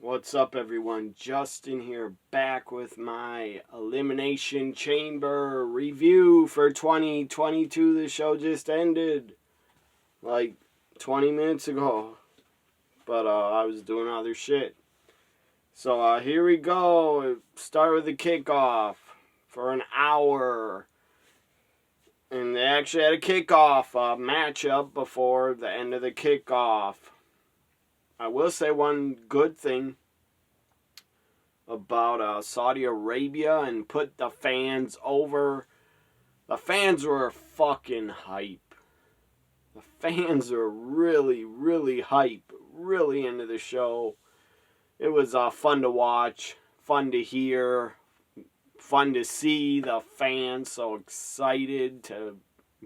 What's up, everyone? Justin here, back with my Elimination Chamber review for 2022. The show just ended like 20 minutes ago, but I was doing other shit. So here we go. Start with the kickoff for an hour. And they actually had a kickoff matchup before the end of the kickoff. I will say one good thing about Saudi Arabia and put the fans over. The fans were fucking hype. The fans are really, really hype. Really into the show. It was fun to watch, fun to hear, fun to see the fans so excited to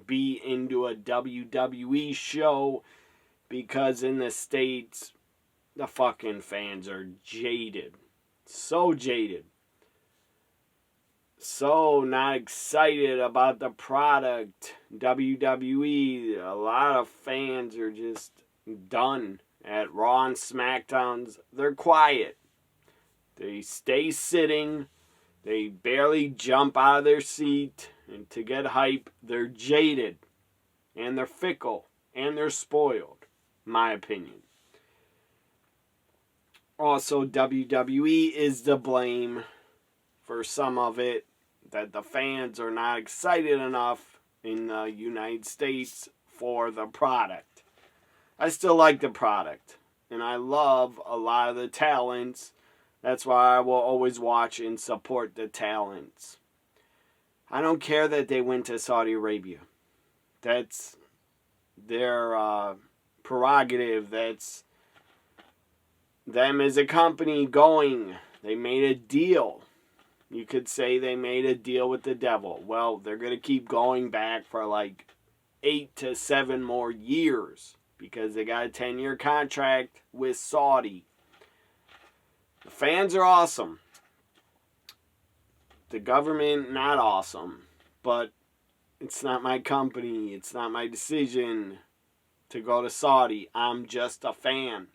be into a WWE show, because in the States, the fucking fans are jaded. So jaded. So not excited about the product. WWE, a lot of fans are just done. At Raw and Smackdowns, they're quiet. They stay sitting. They barely jump out of their seat. And to get hype, they're jaded. And they're fickle. And they're spoiled. My opinion. Also, WWE is to blame for some of it. That the fans are not excited enough in the United States for the product. I still like the product. And I love a lot of the talents. That's why I will always watch and support the talents. I don't care that they went to Saudi Arabia. That's their prerogative. That's them as a company going. They made a deal. You could say they made a deal with the devil. Well, they're going to keep going back for like 8 to 7 more years. Because they got a 10-year contract with Saudi. The fans are awesome. The government, not awesome. But it's not my company. It's not my decision to go to Saudi. I'm just a fan.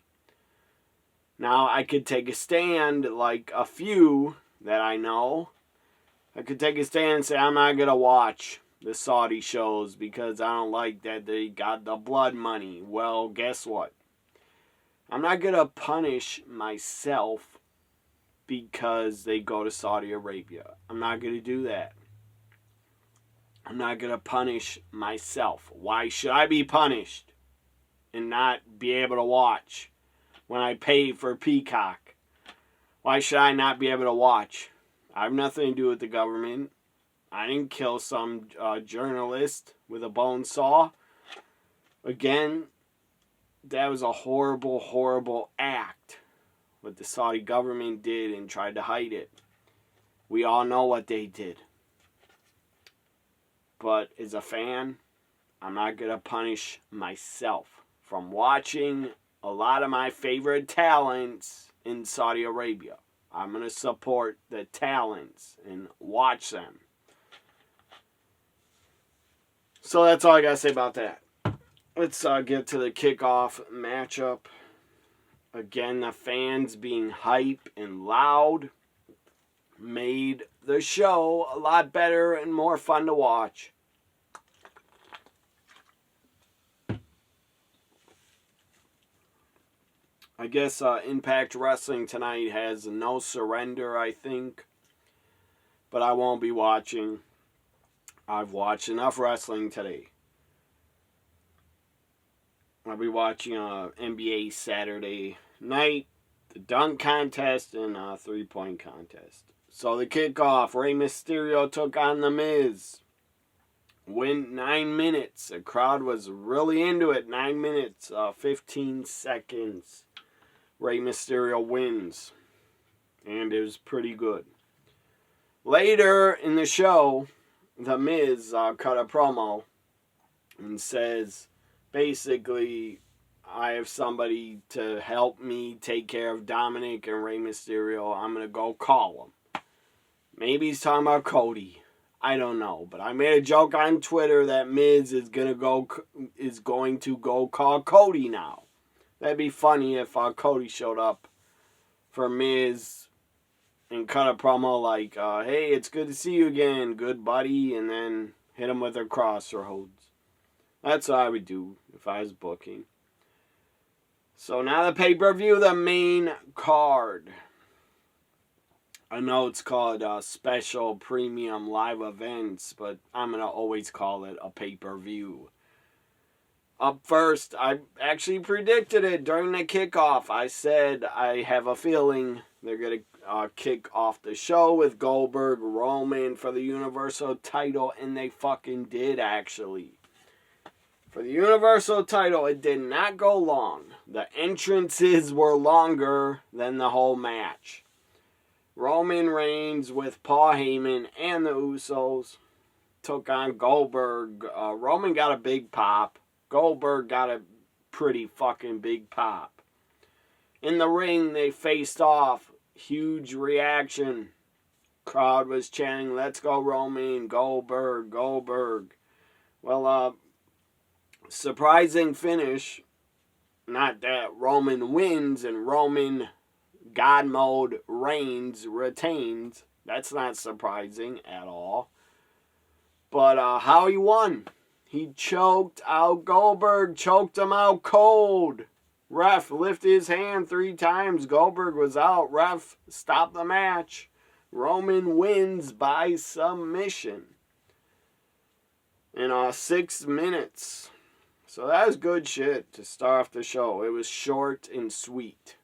Now, I could take a stand like a few that I know. I could take a stand and say, I'm not going to watch the Saudi shows because I don't like that they got the blood money. Well, guess what? I'm not going to punish myself because they go to Saudi Arabia. I'm not going to do that. I'm not going to punish myself. Why should I be punished and not be able to watch when I pay for Peacock? Why should I not be able to watch? I have nothing to do with the government. I didn't kill some journalist with a bone saw. Again, that was a horrible, horrible act. What the Saudi government did and tried to hide it. We all know what they did. But as a fan, I'm not going to punish myself from watching a lot of my favorite talents in Saudi Arabia. I'm going to support the talents and watch them. So that's all I got to say about that. Let's get to the kickoff matchup. Again, the fans being hype and loud made the show a lot better and more fun to watch. I guess Impact Wrestling tonight has No Surrender, I think. But I won't be watching. I've watched enough wrestling today. I'll be watching NBA Saturday night, the dunk contest, and a 3-point contest. So the kickoff, Rey Mysterio took on The Miz. Went 9 minutes. The crowd was really into it. 9 minutes, 15 seconds. Rey Mysterio wins. And it was pretty good. Later in the show, The Miz cut a promo and says, basically, I have somebody to help me take care of Dominic and Rey Mysterio. I'm going to go call him. Maybe he's talking about Cody. I don't know. But I made a joke on Twitter that Miz is going to go call Cody now. That'd be funny if Cody showed up for Miz and cut a promo like, hey, it's good to see you again, good buddy, and then hit him with a crossroads. That's what I would do if I was booking. So now the pay-per-view, the main card. I know it's called Special Premium Live Events, but I'm going to always call it a pay-per-view. Up first, I actually predicted it during the kickoff. I said I have a feeling they're going to kick off the show with Goldberg, Roman for the Universal title, and they fucking did, actually. For the Universal title, it did not go long. The entrances were longer than the whole match. Roman Reigns with Paul Heyman and the Usos took on Goldberg. Roman got a big pop. Goldberg got a pretty fucking big pop. In the ring, they faced off. Huge reaction. Crowd was chanting, let's go Roman, Goldberg, Goldberg. Well, surprising finish. Not that Roman wins and Roman God mode reigns, retains. That's not surprising at all. But how he won. He choked out Goldberg, choked him out cold. Ref lifted his hand 3 times. Goldberg was out. Ref stopped the match. Roman wins by submission in 6 minutes. So that was good shit to start off the show. It was short and sweet.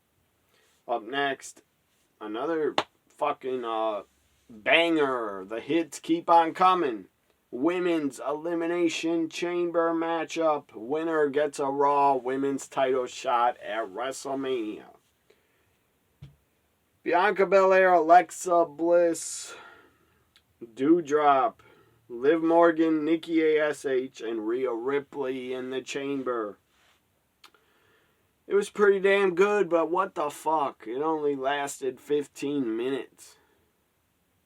Up next, another fucking banger. The hits keep on coming. Women's Elimination Chamber matchup. Winner gets a Raw Women's title shot at WrestleMania. Bianca Belair, Alexa Bliss, Doudrop, Liv Morgan, Nikki A.S.H., and Rhea Ripley in the chamber. It was pretty damn good, but what the fuck? It only lasted 15 minutes.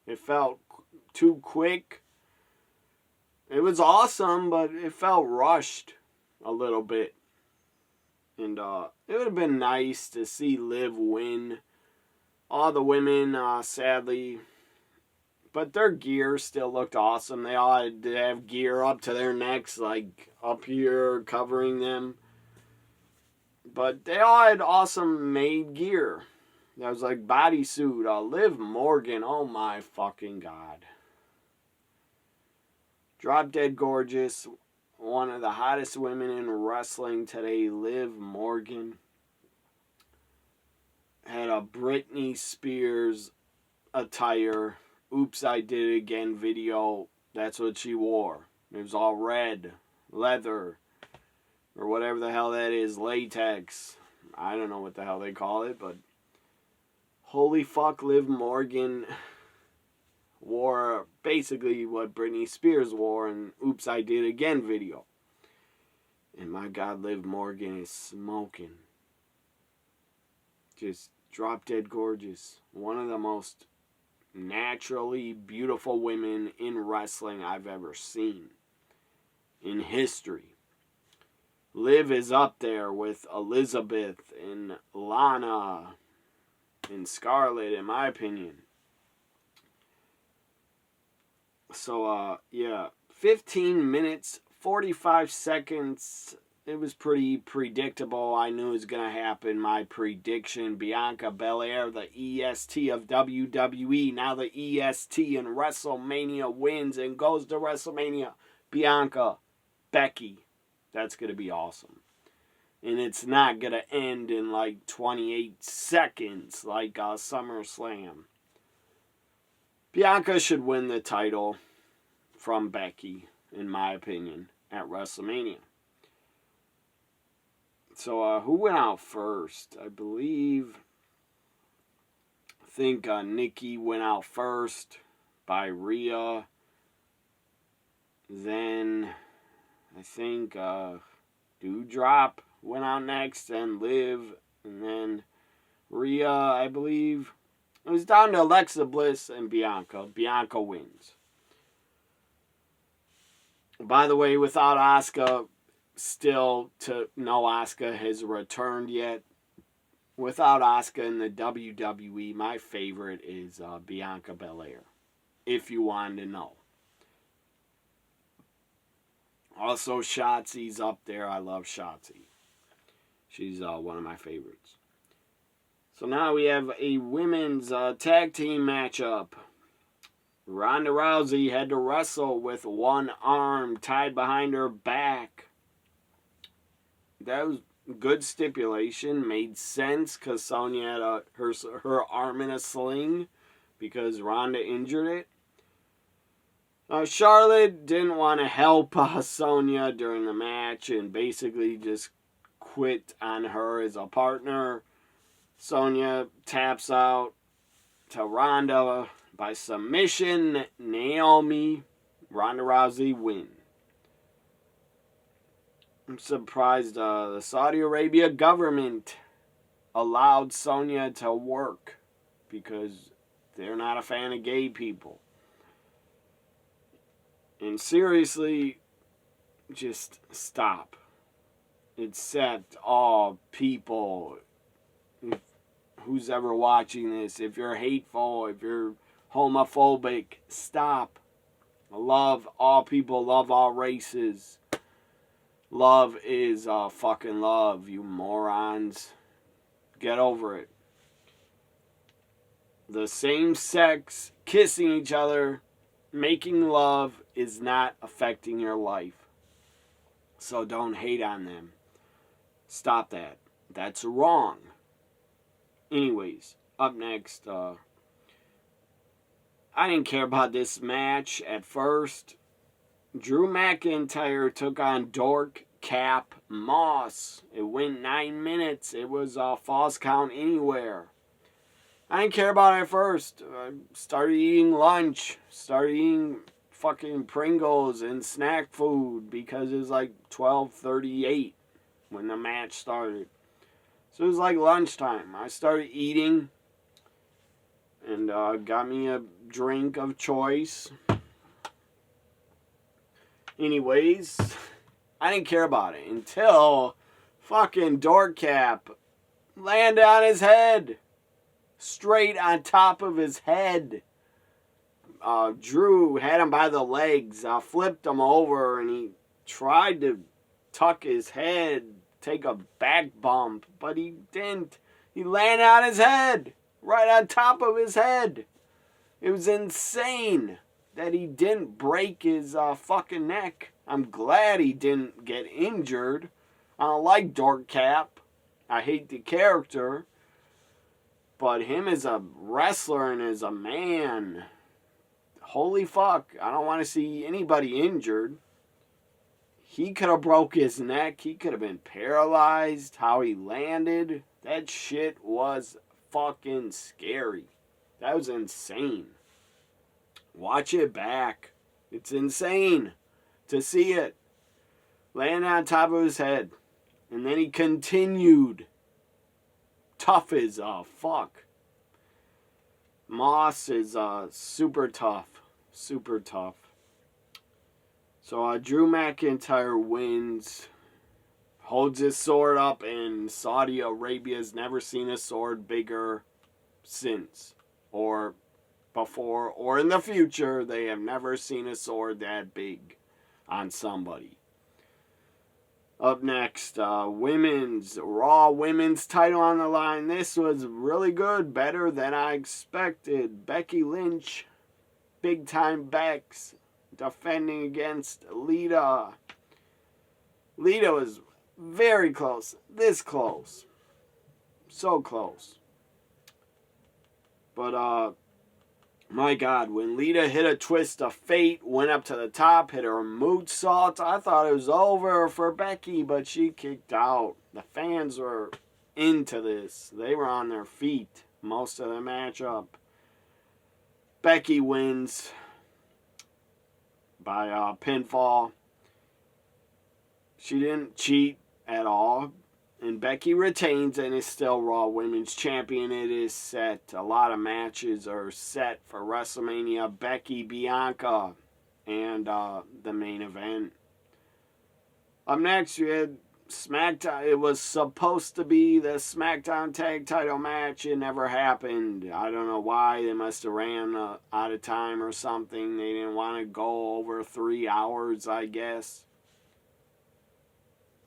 It felt too quick. It was awesome, but it felt rushed a little bit. And it would have been nice to see Liv win. All the women, sadly, but their gear still looked awesome. They all had to have gear up to their necks, like up here, covering them. But they all had awesome made gear. That was like bodysuit. Liv Morgan, oh my fucking god. Drop dead gorgeous. One of the hottest women in wrestling today, Liv Morgan. Had a Britney Spears attire. Oops, I Did It Again video. That's what she wore. It was all red, leather, or whatever the hell that is, latex. I don't know what the hell they call it, but holy fuck, Liv Morgan wore basically what Britney Spears wore in Oops, I Did It Again video. And my god, Liv Morgan is smoking. Just drop dead gorgeous. One of the most naturally beautiful women in wrestling I've ever seen in history. Liv is up there with Elizabeth and Lana and Scarlett, in my opinion. So, 15 minutes, 45 seconds. It was pretty predictable. I knew it was going to happen. My prediction, Bianca Belair, the EST of WWE, now the EST in WrestleMania, wins and goes to WrestleMania. Bianca, Becky. That's going to be awesome. And it's not going to end in like 28 seconds like SummerSlam. Bianca should win the title from Becky, in my opinion, at WrestleMania. So, who went out first? I think Nikki went out first by Rhea. Then, I think Doudrop went out next, and Liv, and then Rhea, I believe. It was down to Alexa Bliss and Bianca. Bianca wins. By the way, without Asuka, still to no Asuka has returned yet. without Asuka in the WWE, my favorite is Bianca Belair, if you wanted to know. Also, Shotzi's up there. I love Shotzi. She's one of my favorites. So now we have a women's tag team matchup. Ronda Rousey had to wrestle with one arm tied behind her back. That was good stipulation. Made sense because Sonya had her arm in a sling because Ronda injured it. Charlotte didn't want to help Sonya during the match and basically just quit on her as a partner. Sonya taps out to Ronda by submission. Naomi, Ronda Rousey win. I'm surprised the Saudi Arabia government allowed Sonya to work because they're not a fan of gay people. And seriously, just stop. Accept all people. Who's ever watching this, if you're hateful, if you're homophobic, stop. Love all people, love all races. Love is fucking love, you morons. Get over it. The same sex kissing each other, making love is not affecting your life. So don't hate on them. Stop that. That's wrong. Anyways, up next, I didn't care about this match at first. Drew McIntyre took on Dork Cap Moss. It went 9 minutes. It was a false count anywhere. I didn't care about it at first. I started eating lunch. Started eating fucking Pringles and snack food because it was like 12:38 when the match started. So it was like lunchtime. I started eating and got me a drink of choice. Anyways, I didn't care about it until fucking Dork Cap landed on his head. Straight on top of his head. Drew had him by the legs, flipped him over, and he tried to tuck his head, take a back bump, but he didn't. He landed on his head, right on top of his head. It was insane that he didn't break his fucking neck. I'm glad he didn't get injured. I don't like Dork Cap. I hate the character. But him as a wrestler and as a man, holy fuck, I don't want to see anybody injured. He could have broke his neck. He could have been paralyzed. How he landed, that shit was fucking scary. That was insane. Watch it back. It's insane to see it. Landing on top of his head. And then he continued. Tough as fuck. Moss is super tough. Super tough. So Drew McIntyre wins. Holds his sword up, and Saudi Arabia's never seen a sword bigger since. Or before, or in the future. They have never seen a sword that big on somebody. Up next, Raw Women's title on the line. This was really good, better than I expected. Becky Lynch, Big Time Bex, defending against Lita. Lita was very close, this close. So close. But, my God, when Lita hit a twist of fate, went up to the top, hit her moonsault, I thought it was over for Becky, but she kicked out. The fans were into this. They were on their feet most of the matchup. Becky wins by pinfall. She didn't cheat at all. And Becky retains and is still Raw Women's Champion. It is set. A lot of matches are set for WrestleMania. Becky, Bianca, and the main event. Up next, you had Smackdown, it was supposed to be the Smackdown tag title match. It never happened. I don't know why. They must have ran out of time or something. They didn't want to go over 3 hours, I guess.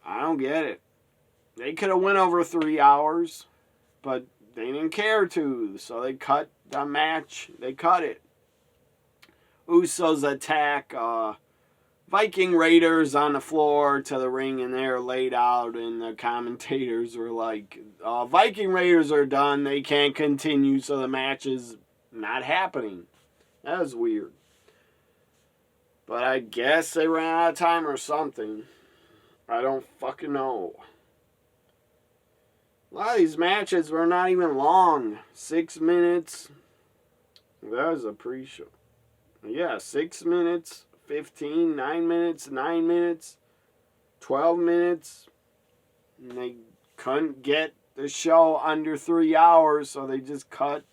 I don't get it. They could have went over 3 hours, but they didn't care to, so they cut the match. They cut it. Usos attack Viking Raiders on the floor to the ring, and they're laid out, and the commentators were like, Viking Raiders are done. They can't continue, so the match is not happening. That was weird. But I guess they ran out of time or something. I don't fucking know. A lot of these matches were not even long. 6 minutes. That was a pre-show. Yeah, 6 minutes, 15, 9 minutes, 9 minutes, 12 minutes. And they couldn't get the show under 3 hours, so they just cut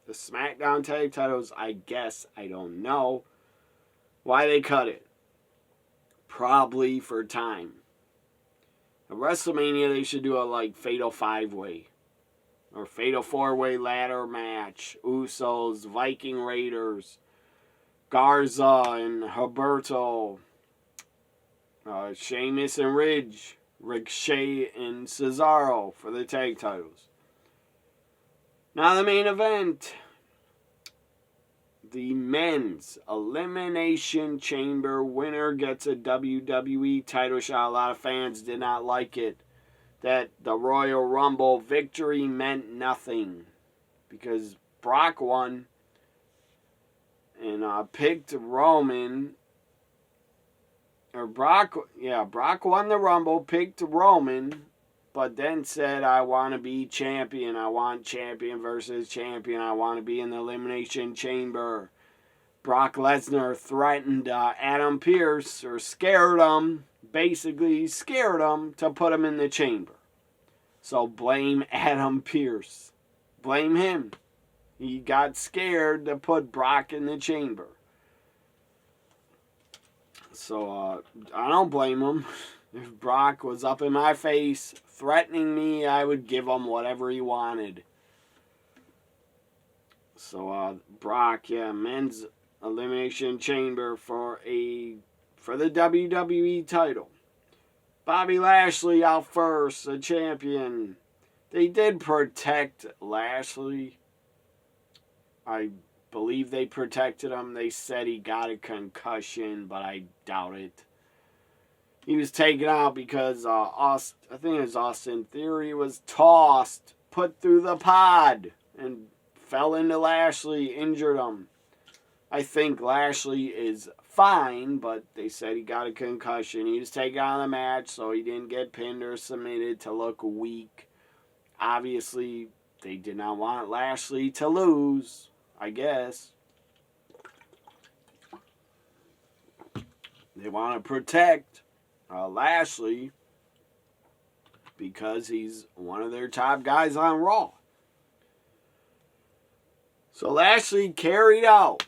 the SmackDown tag titles. I guess, I don't know why they cut it. Probably for time. At WrestleMania, they should do a Fatal 5-Way. Or Fatal 4-Way ladder match. Usos, Viking Raiders, Garza and Humberto, Sheamus and Ridge, Ricochet and Cesaro for the tag titles. Now the main event. The men's Elimination Chamber winner gets a WWE title shot. A lot of fans did not like it. That the Royal Rumble victory meant nothing. Because Brock won. And picked Roman. Brock won the Rumble, picked Roman. But then said, I want to be champion. I want champion versus champion. I want to be in the Elimination Chamber. Brock Lesnar threatened Adam Pearce, or scared him, basically scared him to put him in the chamber. So blame Adam Pearce. Blame him. He got scared to put Brock in the chamber. So I don't blame him. If Brock was up in my face threatening me, I would give him whatever he wanted. So Brock, men's Elimination Chamber for the WWE title. Bobby Lashley out first, the champion. They did protect Lashley. I believe they protected him. They said he got a concussion, but I doubt it. He was taken out because I think it was Austin Theory was tossed, put through the pod, and fell into Lashley, injured him. I think Lashley is fine, but they said he got a concussion. He was taken out of the match, so he didn't get pinned or submitted to look weak. Obviously, they did not want Lashley to lose, I guess. They want to protect Lashley because he's one of their top guys on Raw. So Lashley carried out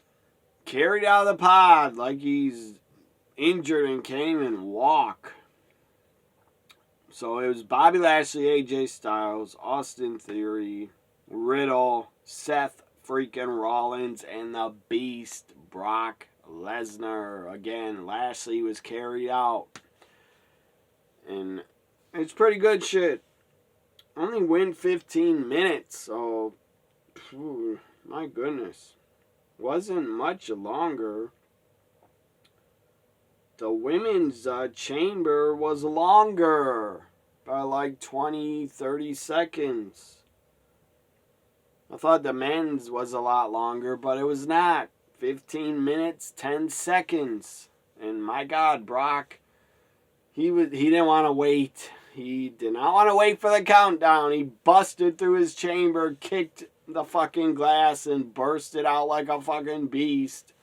of the pod like he's injured and can't even walk. So it was Bobby Lashley, AJ Styles, Austin Theory, Riddle, Seth freaking Rollins, and the Beast, Brock Lesnar. Again, Lashley was carried out. And it's pretty good shit. Only went 15 minutes, so my goodness. Wasn't much longer. The women's chamber was longer by like 20, 30 seconds. I thought the men's was a lot longer, but it was not. 15 minutes, 10 seconds. And my God, Brock, he didn't want to wait. He did not want to wait for the countdown. He busted through his chamber, kicked the fucking glass, and bursted out like a fucking beast.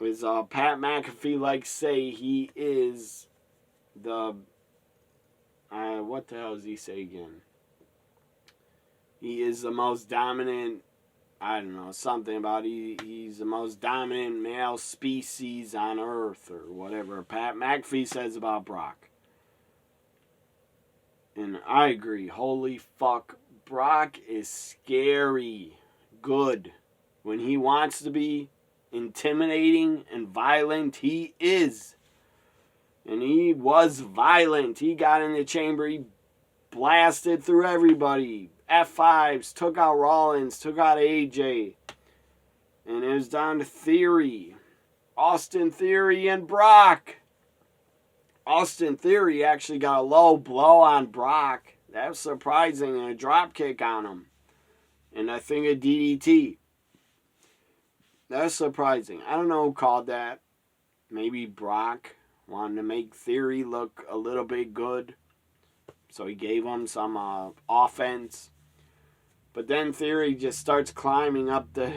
As Pat McAfee likes to say, he is the... what the hell does he say again? He is the most dominant... I don't know, something about he's the most dominant male species on Earth, or whatever Pat McAfee says about Brock. And I agree. Holy fuck. Brock is scary good. When he wants to be intimidating and violent, he is. And he was violent. He got in the chamber. He blasted through everybody. F5s. Took out Rollins. Took out AJ. And it was down to Theory. Austin Theory and Brock. Austin Theory actually got a low blow on Brock. That was surprising. And a drop kick on him. And I think a DDT. That's surprising. I don't know who called that. Maybe Brock wanted to make Theory look a little bit good. So he gave him some offense. But then Theory just starts climbing up the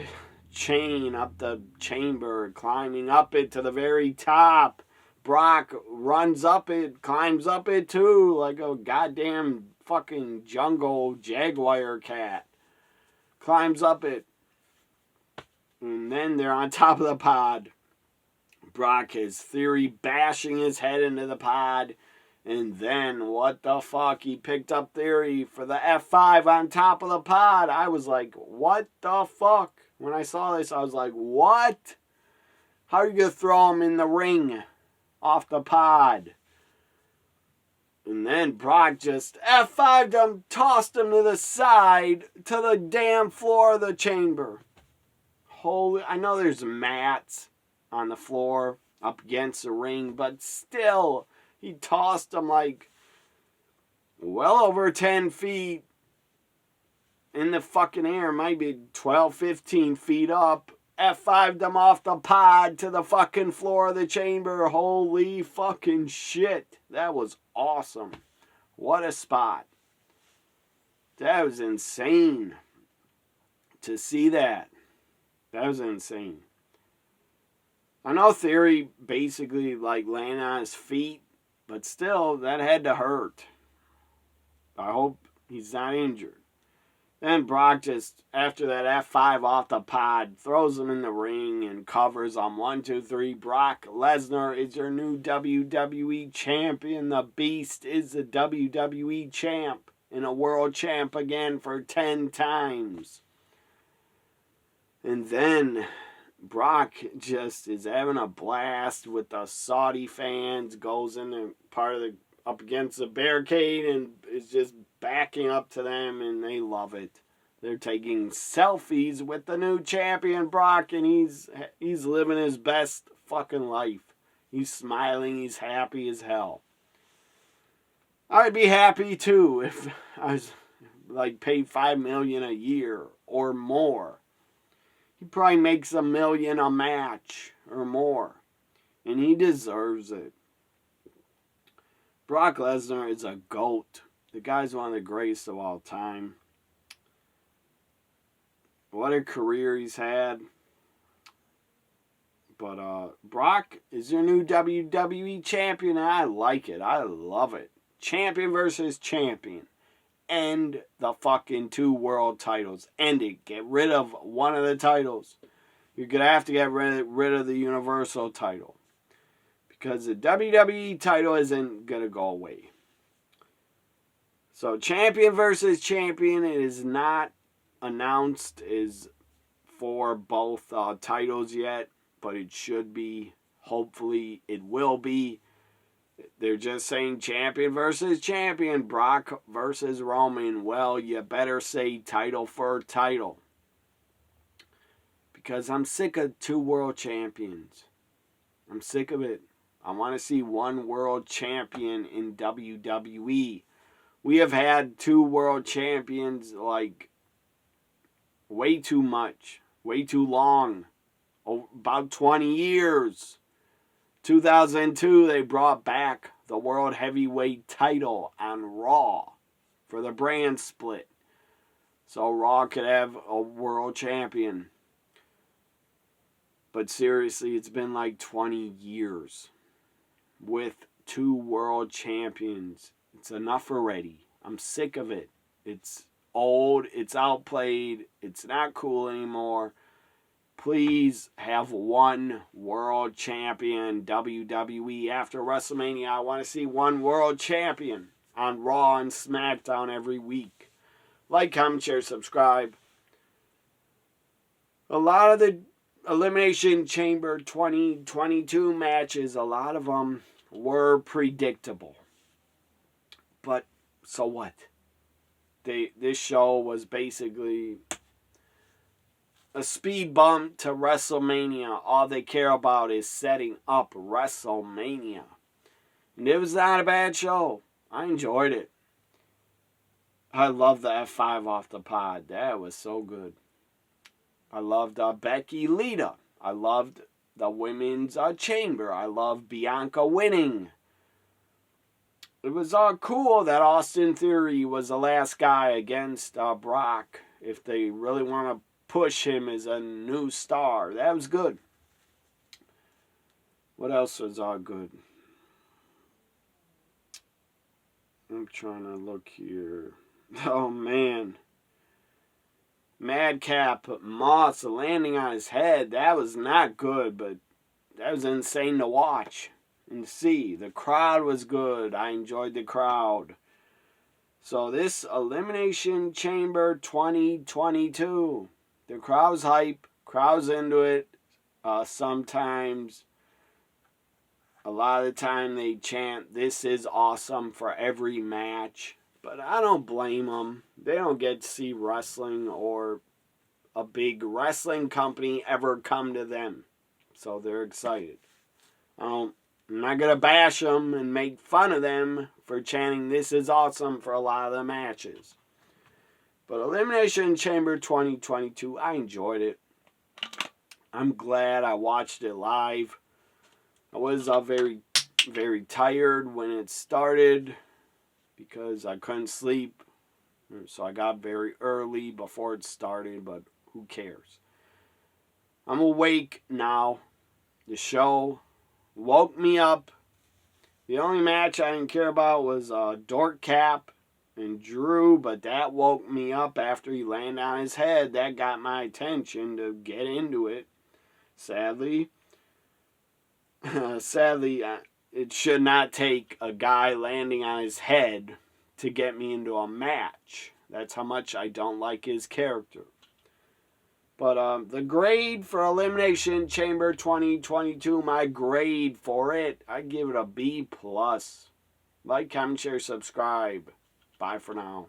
chain, up the chamber, climbing up it to the very top. Brock runs up it, climbs up it too, like a goddamn fucking jungle jaguar cat. Climbs up it. And then they're on top of the pod. Brock has Theory bashing his head into the pod. And then, what the fuck? He picked up Theory for the F5 on top of the pod. I was like, what the fuck? When I saw this, I was like, what? How are you going to throw him in the ring off the pod? And then Brock just F5'd him, tossed him to the side, to the damn floor of the chamber. Holy, I know there's mats on the floor up against the ring, but still, he tossed him like well over 10 feet in the fucking air, maybe 12, 15 feet up. F5'd him off the pod to the fucking floor of the chamber. Holy fucking shit. That was awesome. What a spot. That was insane to see that. That was insane. I know Theory basically like laying on his feet, but still, that had to hurt. I hope he's not injured. Then Brock just, after that F5 off the pod, throws him in the ring and covers on 1, 2, 3. Brock Lesnar is your new WWE champion. The Beast is the WWE champ and a world champ again for 10 times. And then Brock just is having a blast with the Saudi fans, goes in the part of the up against the barricade and is just backing up to them, and they love it. They're taking selfies with the new champion Brock, and he's living his best fucking life. He's smiling, he's happy as hell. I'd be happy too if I was like paid $5 million a year or more. He probably makes $1 million a match or more, and he deserves it. Brock Lesnar is a GOAT. The guy's one of the greatest of all time. What a career he's had. But Brock is your new WWE champion, and I like it. I love it. Champion versus champion. End the fucking 2 world titles. End it. Get rid of one of the titles. You're going to have to get rid of the Universal title. Because the WWE title isn't going to go away. So champion versus champion, it is not announced as for both titles yet. But it should be. Hopefully it will be. They're just saying champion versus champion. Brock versus Roman. Well, you better say title for title. Because I'm sick of 2 world champions. I'm sick of it. I want to see 1 world champion in WWE. We have had 2 world champions like way too much. Way too long. About 20 years. 2002, they brought back the World Heavyweight title on Raw for the brand split. So Raw could have a world champion. But seriously, it's been like 20 years with 2 world champions. It's enough already. I'm sick of it. It's old. It's outplayed. It's not cool anymore. Please have 1 world champion WWE after WrestleMania. I want to see 1 world champion. on Raw and Smackdown every week. Like, comment, share, subscribe. A lot of the Elimination Chamber 2022 matches, a lot of them were predictable. But so what? This show was basically a speed bump to WrestleMania. All they care about is setting up WrestleMania. And it was not a bad show. I enjoyed it. I loved the F5 off the pod. That was so good. I loved Becky Lita. I loved the women's chamber. I loved Bianca winning. It was cool that Austin Theory was the last guy against Brock. If they really want to push him as a new star. That was good. What else was good? I'm trying to look here. Oh, man. Madcap Moss landing on his head. That was not good, but that was insane to watch and see. The crowd was good. I enjoyed the crowd. So this Elimination Chamber 2022, the crowd's hype. Crowd's into it. Sometimes, a lot of the time they chant, "This is awesome" for every match. But I don't blame them. They don't get to see wrestling or a big wrestling company ever come to them. So they're excited. I'm not going to bash them and make fun of them for chanting "This is awesome" for a lot of the matches. But Elimination Chamber 2022, I enjoyed it. I'm glad I watched it live. I was very, very tired when it started because I couldn't sleep. So I got very early before it started, but who cares? I'm awake now. The show woke me up. The only match I didn't care about was Dork Cap and Drew, but that woke me up after he landed on his head. That got my attention to get into it. Sadly, it should not take a guy landing on his head to get me into a match. That's how much I don't like his character. But the grade for Elimination Chamber 2022, my grade for it, I give it a B+. Like, comment, share, subscribe. Bye for now.